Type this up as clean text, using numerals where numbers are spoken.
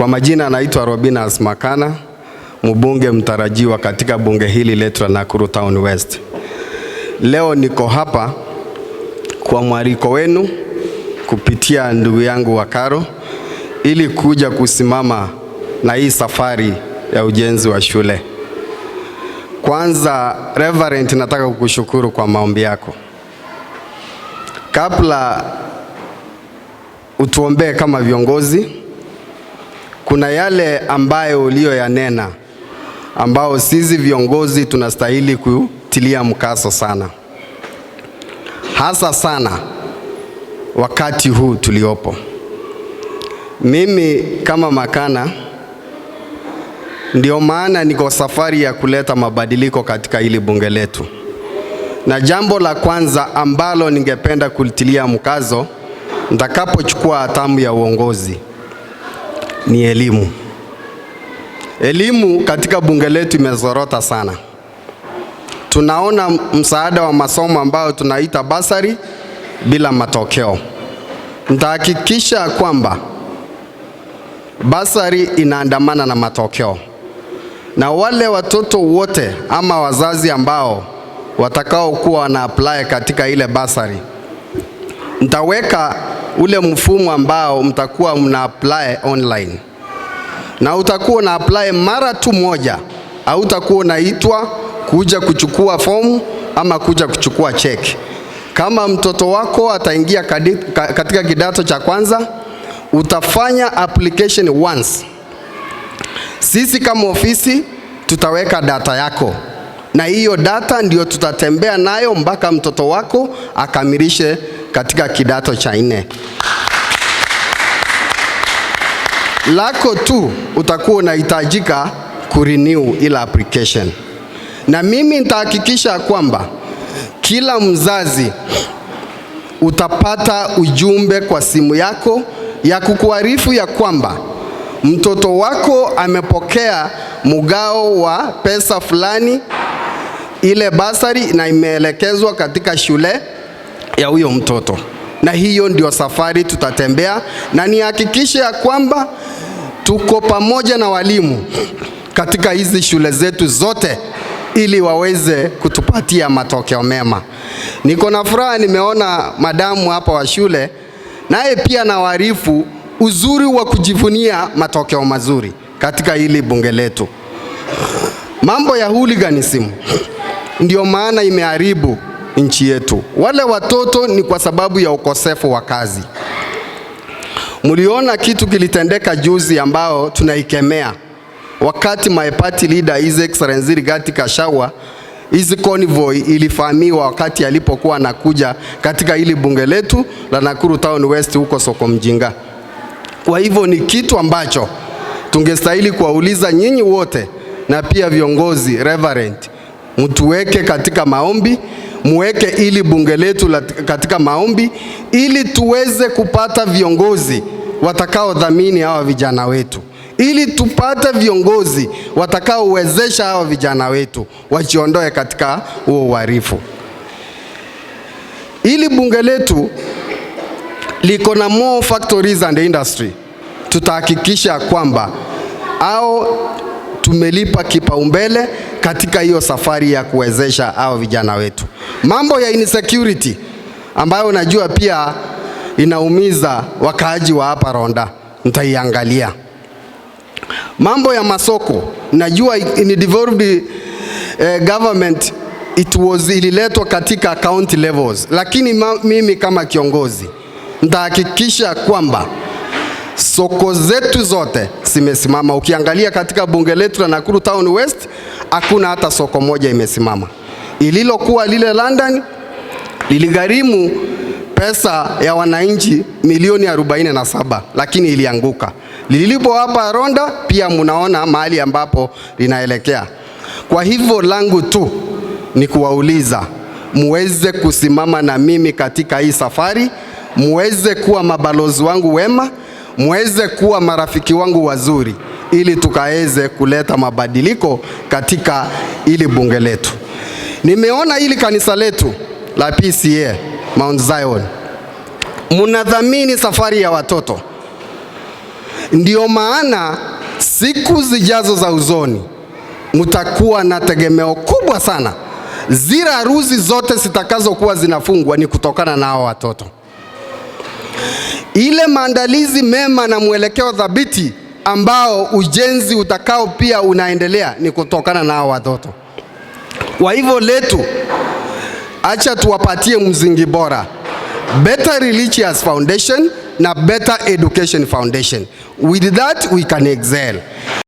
Kwa majina naitwa Robinas Makana, mbunge mtarajiwa katika bunge hili letu la Nakuru Town West. Leo niko hapa kwa mwaliko wenu kupitia ndugu yangu Wakaro ili kuja kusimama na hii safari ya ujenzi wa shule. Kwanza, Reverend, nataka kukushukuru kwa maombi yako. Kabla utuombee kama viongozi, kuna yale ambayo uliyoyanena ambao sisi viongozi tunastahili kutilia mkazo sana, hasa sana wakati huu tuliopo. Mimi kama Makana, ndio maana niko safari ya kuleta mabadiliko katika hili bunge letu, na jambo la kwanza ambalo ningependa kulitilia mkazo nitakapochukua hatamu ya uongozi ni elimu. Elimu katika bunge letu imezorota sana. Tunaona msaada wa masomo ambao tunaita basari bila matokeo. Nitahakikisha kwamba basari inaandamana na matokeo, na wale watoto wote ama wazazi ambao watakao kuwa wana apply katika ile basari, nitaweka ule mfumo ambao mtakuwa mna apply online, na utakuwa na apply mara tu moja, au utakuwa unaitwa kuja kuchukua fomu ama kuja kuchukua cheki. Kama mtoto wako ataingia katika kidato cha kwanza, utafanya application once. Sisi kama ofisi tutaweka data yako, na hiyo data ndio tutatembea nayo mpaka mtoto wako akamilishe katika kidato cha 4. Lako tu utakuwa unahitajika kurenew ile application. Na mimi nitahakikisha kwamba kila mzazi utapata ujumbe kwa simu yako ya kukuarifu ya kwamba mtoto wako amepokea mgao wa pesa fulani, ile basari, na imeelekezwa katika shule ya huyo mtoto. Na hiyo ndio safari tutatembea, na nihakikishe ya kwamba tuko pamoja na walimu katika hizi shule zetu zote ili waweze kutupatia matokeo mema. Niko na furaha, nimeona madamu hapa wa shule, naye pia na warifu uzuri wa kujivunia matokeo mazuri katika hili bunge letu. Mambo ya hooliganism ndio maana imeharibu nchi yetu. Wale watoto ni kwa sababu ya ukosefu wa kazi. Mliona kitu kilitendeka juzi ambao tunaikemea, wakati my party leader His Excellency Rigathi Gachagua, hizi convoy ilifahamiwa wakati alipokuwa anakuja katika hili bunge letu la Nakuru Town West huko Soko Mjinga. Kwa hivyo ni kitu ambacho tungestahili kuwauliza nyinyi wote na pia viongozi, Reverend, mtuweke katika maombi, muweke ili bunge letu katika maombi ili tuweze kupata viongozi watakao dhamini hawa vijana wetu, ili tupate viongozi watakaowezesha hawa vijana wetu wajiondoe katika huo uhalifu. Ili bunge letu liko na more factories and industry, tutahakikisha kwamba tumelipa kipaumbele katika hiyo safari ya kuwezesha hao vijana wetu. Mambo ya insecurity ambayo unajua pia inaumiza wakaaji wa hapa Ronda, nitaiangalia. Mambo ya masoko, najua in devolved government ililetwa katika county levels, lakini mimi kama kiongozi nitahakikisha kwamba soko zetu zote zimesimama. Ukiangalia katika bunge letu la Nakuru Town West, hakuna hata soko moja imesimama. Ililokuwa lile London liligharimu pesa ya wananchi milioni 47, lakini ilianguka. Lilipo hapa Ronda pia munaona mahali ambapo linaelekea. Kwa hivyo langu tu ni kuwauliza muweze kusimama na mimi katika hii safari, muweze kuwa mabalozi wangu wema, muweze kuwa marafiki wangu wazuri, ili tukaweze kuleta mabadiliko katika ili bunge letu. Nimeona ili kanisa letu la PCA Mount Zion, munadhamini safari ya watoto. Ndio maana siku zijazo za uzoni mtakuwa na tegemeo kubwa sana. Zile harusi zote zitakazokuwa zinafungwa ni kutokana na hao watoto. Ile maandalizi mema na mwelekeo thabiti ambao ujenzi utakao pia unaendelea ni kutokana na hao watoto. Kwa hivyo letu, acha tuwapatie msingi bora, better religious foundation na better education foundation. With that we can excel.